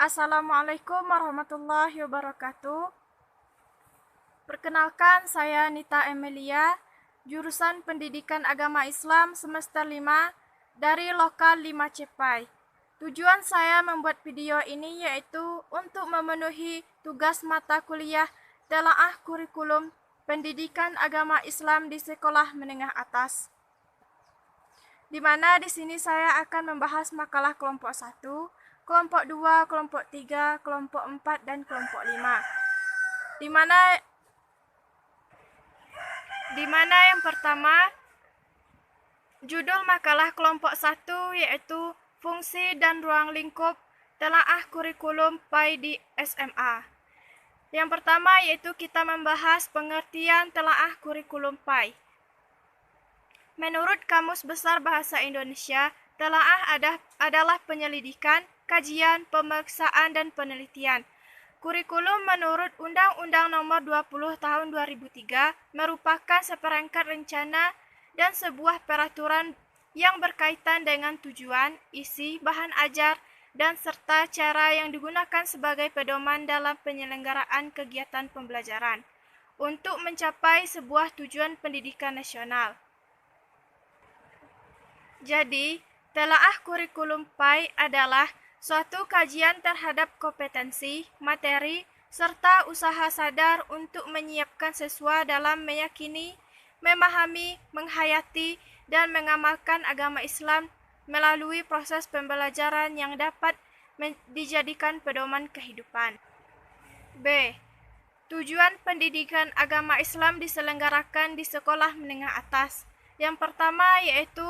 Assalamualaikum warahmatullahi wabarakatuh. Perkenalkan, saya Nita Emilia, jurusan Pendidikan Agama Islam semester 5 dari Lokal 5 Cepai. Tujuan saya membuat video ini yaitu untuk memenuhi tugas mata kuliah telaah kurikulum Pendidikan Agama Islam di sekolah menengah atas. Di mana di sini saya akan membahas makalah kelompok 1, kelompok 2, kelompok 3, kelompok 4, dan kelompok 5. Di mana yang pertama, judul makalah kelompok 1 yaitu Fungsi dan Ruang Lingkup Telaah Kurikulum PAI di SMA. Yang pertama yaitu kita membahas pengertian telaah kurikulum PAI. Menurut Kamus Besar Bahasa Indonesia, telaah adalah penyelidikan, kajian, pemeriksaan, dan penelitian. Kurikulum menurut Undang-Undang Nomor 20 Tahun 2003 merupakan seperangkat rencana dan sebuah peraturan yang berkaitan dengan tujuan, isi, bahan ajar, dan serta cara yang digunakan sebagai pedoman dalam penyelenggaraan kegiatan pembelajaran untuk mencapai sebuah tujuan pendidikan nasional. Jadi, telaah kurikulum PAI adalah suatu kajian terhadap kompetensi, materi, serta usaha sadar untuk menyiapkan siswa dalam meyakini, memahami, menghayati, dan mengamalkan agama Islam melalui proses pembelajaran yang dapat dijadikan pedoman kehidupan. B. Tujuan pendidikan agama Islam diselenggarakan di sekolah menengah atas. Yang pertama yaitu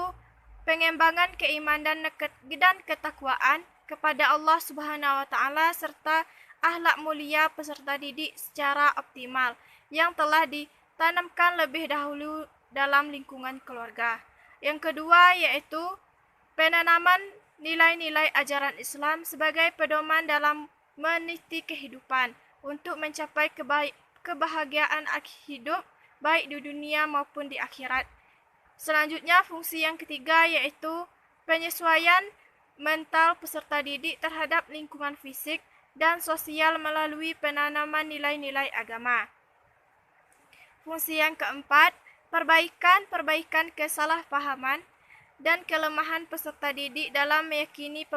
pengembangan keimanan dan ketakwaan kepada Allah Subhanahu wa Ta'ala serta akhlak mulia peserta didik secara optimal yang telah ditanamkan lebih dahulu dalam lingkungan keluarga. Yang kedua yaitu penanaman nilai-nilai ajaran Islam sebagai pedoman dalam meniti kehidupan untuk mencapai kebahagiaan hidup baik di dunia maupun di akhirat. Selanjutnya, fungsi yang ketiga yaitu penyesuaian mental peserta didik terhadap lingkungan fisik dan sosial melalui penanaman nilai-nilai agama. Fungsi yang keempat, perbaikan kesalahpahaman dan kelemahan peserta didik dalam meyakini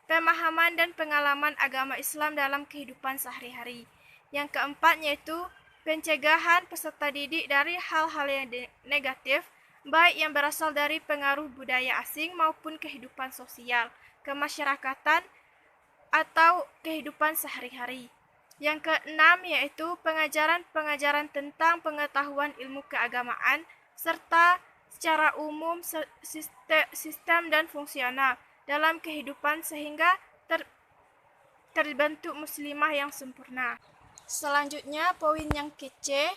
pemahaman dan pengalaman agama Islam dalam kehidupan sehari-hari. Yang keempat yaitu pencegahan peserta didik dari hal-hal yang negatif, baik yang berasal dari pengaruh budaya asing maupun kehidupan sosial, kemasyarakatan, atau kehidupan sehari-hari. Yang keenam yaitu pengajaran tentang pengetahuan ilmu keagamaan, serta secara umum sistem dan fungsional dalam kehidupan sehingga terbentuk muslimah yang sempurna. Selanjutnya, poin yang kece,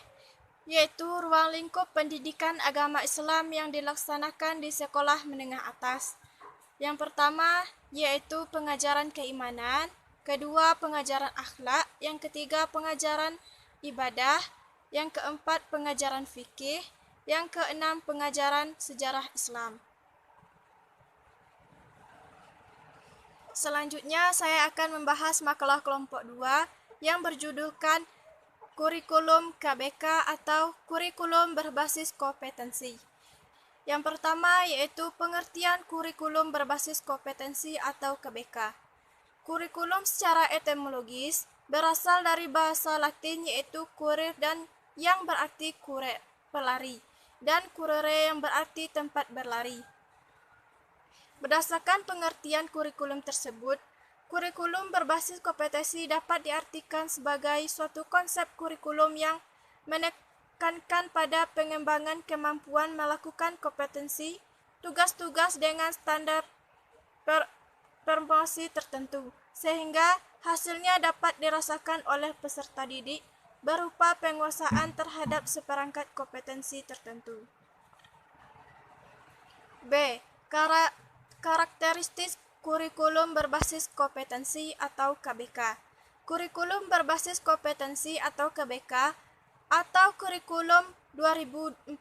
yaitu ruang lingkup pendidikan agama Islam yang dilaksanakan di sekolah menengah atas. Yang pertama, yaitu pengajaran keimanan, kedua, pengajaran akhlak, yang ketiga, pengajaran ibadah, yang keempat, pengajaran fikih, yang keenam, pengajaran sejarah Islam. Selanjutnya, saya akan membahas makalah kelompok 2, yang berjudulkan Kurikulum KBK atau Kurikulum Berbasis Kompetensi. Yang pertama yaitu pengertian kurikulum berbasis kompetensi atau KBK. Kurikulum secara etimologis berasal dari bahasa Latin yaitu kurir dan yang berarti kurer, pelari, dan curere yang berarti tempat berlari. Berdasarkan pengertian kurikulum tersebut, kurikulum berbasis kompetensi dapat diartikan sebagai suatu konsep kurikulum yang menekankan pada pengembangan kemampuan melakukan kompetensi, tugas-tugas dengan standar promosi tertentu, sehingga hasilnya dapat dirasakan oleh peserta didik berupa penguasaan terhadap seperangkat kompetensi tertentu. B. Karakteristik kurikulum berbasis kompetensi atau KBK. Kurikulum berbasis kompetensi atau KBK atau kurikulum 2004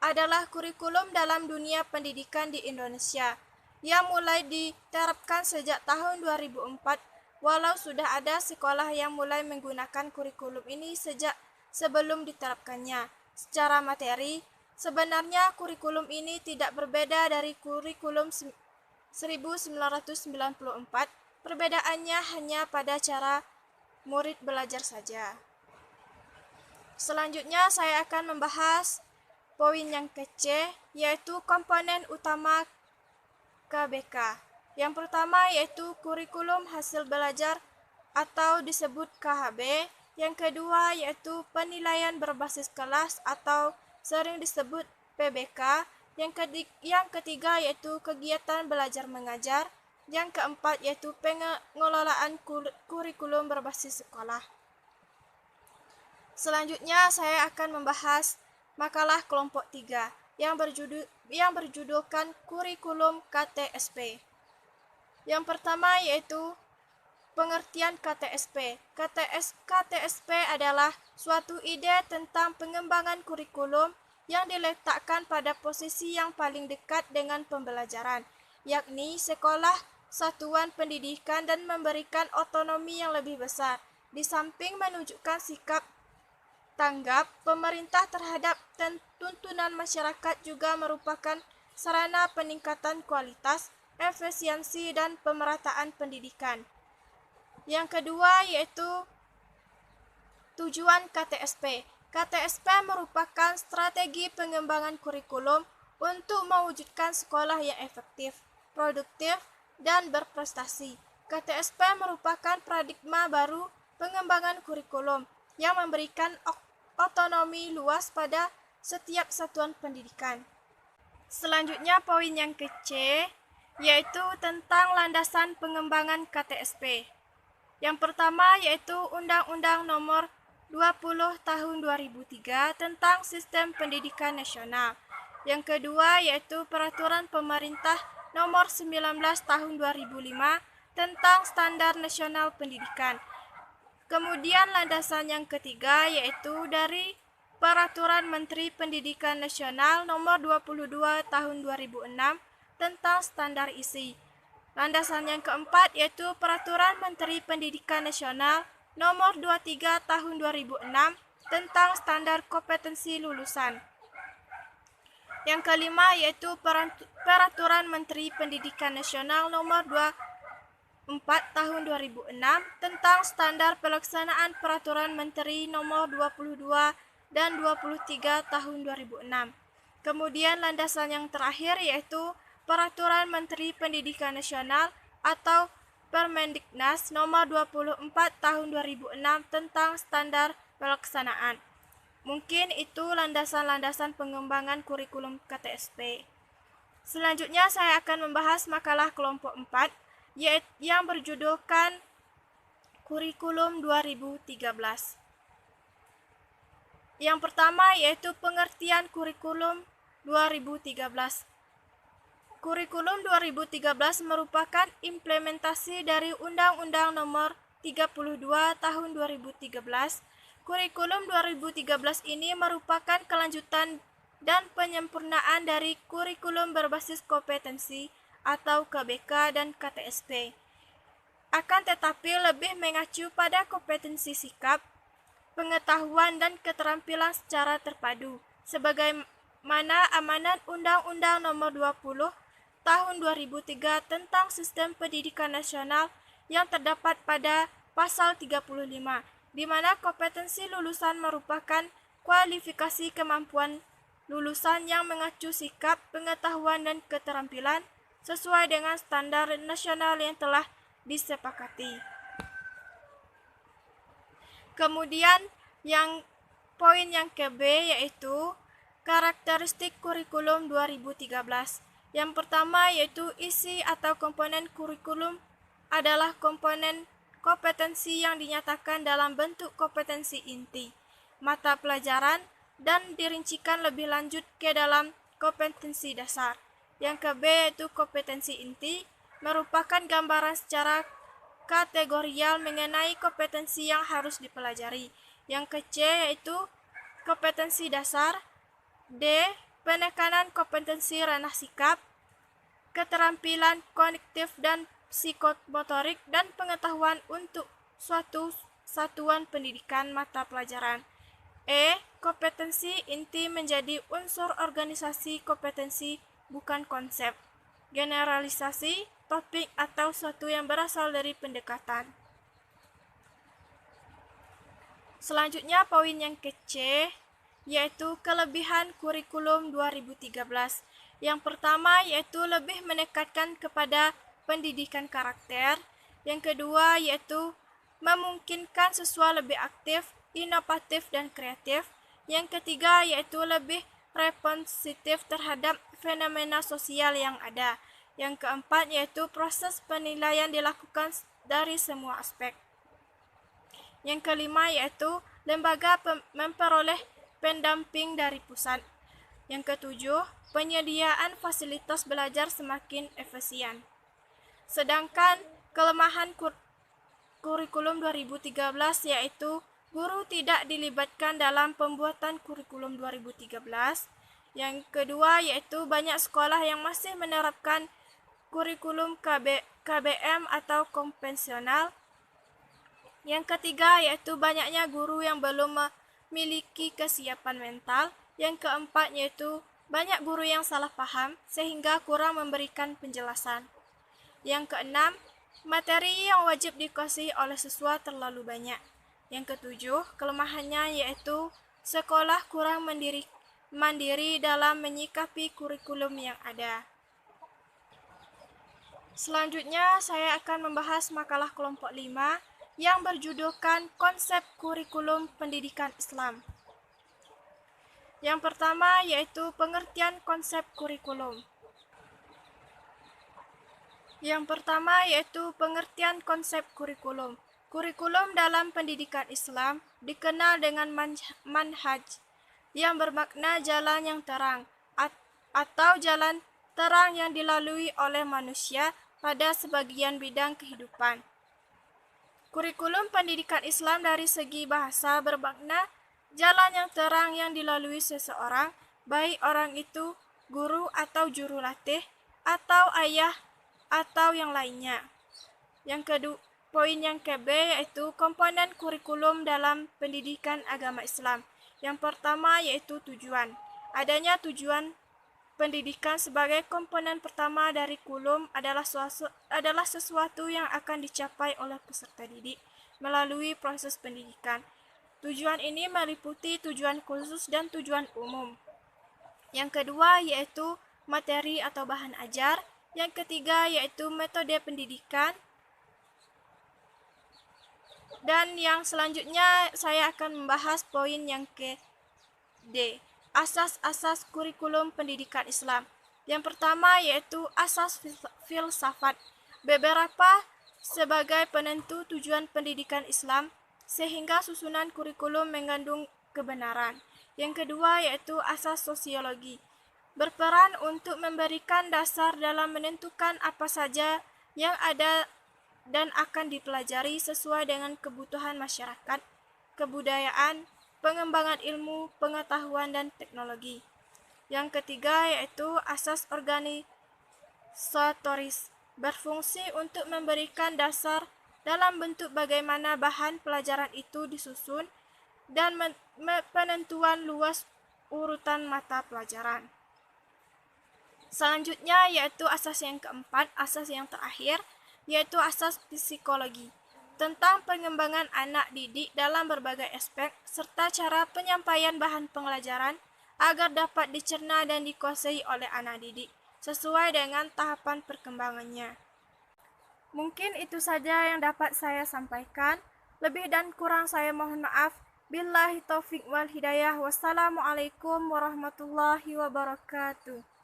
adalah kurikulum dalam dunia pendidikan di Indonesia yang mulai diterapkan sejak tahun 2004, walau sudah ada sekolah yang mulai menggunakan kurikulum ini sejak sebelum diterapkannya. Secara materi, sebenarnya kurikulum ini tidak berbeda dari kurikulum 1994, perbedaannya hanya pada cara murid belajar saja. Selanjutnya saya akan membahas poin yang ke-C, yaitu komponen utama KBK. Yang pertama yaitu kurikulum hasil belajar atau disebut KHB. Yang kedua yaitu penilaian berbasis kelas atau sering disebut PBK. Yang ketiga yaitu kegiatan belajar mengajar. Yang keempat yaitu pengelolaan kurikulum berbasis sekolah. Selanjutnya saya akan membahas makalah kelompok 3 yang berjudulkan kurikulum KTSP. Yang pertama yaitu pengertian KTSP. KTSP adalah suatu ide tentang pengembangan kurikulum yang diletakkan pada posisi yang paling dekat dengan pembelajaran, yakni sekolah, satuan pendidikan, dan memberikan otonomi yang lebih besar. Di samping menunjukkan sikap tanggap pemerintah terhadap tuntunan masyarakat juga merupakan sarana peningkatan kualitas, efisiensi, dan pemerataan pendidikan. Yang kedua yaitu tujuan KTSP. KTSP merupakan strategi pengembangan kurikulum untuk mewujudkan sekolah yang efektif, produktif, dan berprestasi. KTSP merupakan paradigma baru pengembangan kurikulum yang memberikan otonomi luas pada setiap satuan pendidikan. Selanjutnya poin yang ke-C, yaitu tentang landasan pengembangan KTSP. Yang pertama yaitu Undang-Undang Nomor 20 Tahun 2003 tentang Sistem Pendidikan Nasional. Yang kedua yaitu Peraturan Pemerintah Nomor 19 Tahun 2005 tentang Standar Nasional Pendidikan. Kemudian landasan yang ketiga yaitu dari Peraturan Menteri Pendidikan Nasional Nomor 22 Tahun 2006 tentang standar isi. Landasan yang keempat yaitu Peraturan Menteri Pendidikan Nasional Nomor 23 Tahun 2006 tentang standar kompetensi lulusan. Yang kelima yaitu Peraturan Menteri Pendidikan Nasional Nomor 4 Tahun 2006 tentang standar pelaksanaan Peraturan Menteri Nomor 22 dan 23 Tahun 2006. Kemudian landasan yang terakhir yaitu Peraturan Menteri Pendidikan Nasional atau Permendiknas Nomor 24 Tahun 2006 tentang standar pelaksanaan. Mungkin itu landasan-landasan pengembangan kurikulum KTSP. Selanjutnya saya akan membahas makalah kelompok 4 yang berjudulkan Kurikulum 2013. Yang pertama yaitu pengertian kurikulum 2013. Kurikulum 2013 merupakan implementasi dari Undang-Undang Nomor 32 Tahun 2013. Kurikulum 2013 ini merupakan kelanjutan dan penyempurnaan dari kurikulum berbasis kompetensi atau KBK dan KTSP. Akan tetapi lebih mengacu pada kompetensi sikap, pengetahuan, dan keterampilan secara terpadu, sebagaimana amanat Undang-Undang Nomor 20 Tahun 2003 tentang Sistem Pendidikan Nasional yang terdapat pada pasal 35, di mana kompetensi lulusan merupakan kualifikasi kemampuan lulusan yang mengacu sikap, pengetahuan, dan keterampilan sesuai dengan standar nasional yang telah disepakati. Kemudian poin yang ke-B yaitu karakteristik kurikulum 2013. Yang pertama yaitu isi atau komponen kurikulum adalah komponen kompetensi yang dinyatakan dalam bentuk kompetensi inti, mata pelajaran, dan dirincikan lebih lanjut ke dalam kompetensi dasar. Yang ke-B yaitu kompetensi inti, merupakan gambaran secara kategorial mengenai kompetensi yang harus dipelajari. Yang ke-C yaitu kompetensi dasar. D. Penekanan kompetensi ranah sikap. keterampilan kognitif dan psikomotorik, dan pengetahuan untuk suatu satuan pendidikan mata pelajaran. Kompetensi inti menjadi unsur organisasi kompetensi, bukan konsep, generalisasi, topik, atau suatu yang berasal dari pendekatan. Selanjutnya poin yang ke-C, yaitu kelebihan kurikulum 2013. Yang pertama yaitu lebih menekankan kepada pendidikan karakter. Yang kedua yaitu memungkinkan siswa lebih aktif, inovatif, dan kreatif. Yang ketiga yaitu lebih responsif terhadap fenomena sosial yang ada. Yang keempat yaitu proses penilaian dilakukan dari semua aspek. Yang kelima yaitu lembaga memperoleh pendamping dari pusat. Yang ketujuh, penyediaan fasilitas belajar semakin efisien. Sedangkan kelemahan kurikulum 2013 yaitu guru tidak dilibatkan dalam pembuatan kurikulum 2013. Yang kedua yaitu banyak sekolah yang masih menerapkan kurikulum KBM atau konvensional. Yang ketiga yaitu banyaknya guru yang belum memiliki kesiapan mental. Yang keempat yaitu banyak guru yang salah paham sehingga kurang memberikan penjelasan. Yang keenam, materi yang wajib dikuasai oleh siswa terlalu banyak. Yang ketujuh, kelemahannya yaitu sekolah kurang mandiri dalam menyikapi kurikulum yang ada. Selanjutnya saya akan membahas makalah kelompok 5 yang berjudulkan Konsep Kurikulum Pendidikan Islam. Yang pertama yaitu pengertian konsep kurikulum. Kurikulum dalam pendidikan Islam dikenal dengan manhaj, yang bermakna jalan yang terang atau jalan terang yang dilalui oleh manusia pada sebagian bidang kehidupan. Kurikulum pendidikan Islam dari segi bahasa bermakna jalan yang terang yang dilalui seseorang, baik orang itu guru atau juru latih, atau ayah, atau yang lainnya. Yang kedua, poin yang ke-B yaitu komponen kurikulum dalam pendidikan agama Islam. Yang pertama yaitu tujuan. Adanya tujuan pendidikan sebagai komponen pertama dari kurikulum adalah sesuatu yang akan dicapai oleh peserta didik melalui proses pendidikan. Tujuan ini meliputi tujuan khusus dan tujuan umum. Yang kedua yaitu materi atau bahan ajar. Yang ketiga yaitu metode pendidikan. Dan yang selanjutnya saya akan membahas poin yang ke-D. Asas-asas kurikulum pendidikan Islam. Yang pertama yaitu asas filsafat. Beberapa sebagai penentu tujuan pendidikan Islam sehingga susunan kurikulum mengandung kebenaran. Yang kedua yaitu asas sosiologi. Berperan untuk memberikan dasar dalam menentukan apa saja yang ada dan akan dipelajari sesuai dengan kebutuhan masyarakat, kebudayaan, pengembangan ilmu, pengetahuan, dan teknologi. Yang ketiga yaitu asas organisatoris, berfungsi untuk memberikan dasar dalam bentuk bagaimana bahan pelajaran itu disusun dan penentuan luas urutan mata pelajaran. Selanjutnya yaitu asas yang keempat, asas yang terakhir, yaitu asas psikologi. Tentang pengembangan anak didik dalam berbagai aspek, serta cara penyampaian bahan pelajaran agar dapat dicerna dan dikuasai oleh anak didik, sesuai dengan tahapan perkembangannya. Mungkin itu saja yang dapat saya sampaikan. Lebih dan kurang saya mohon maaf. Billahi taufiq wal hidayah. Wassalamualaikum warahmatullahi wabarakatuh.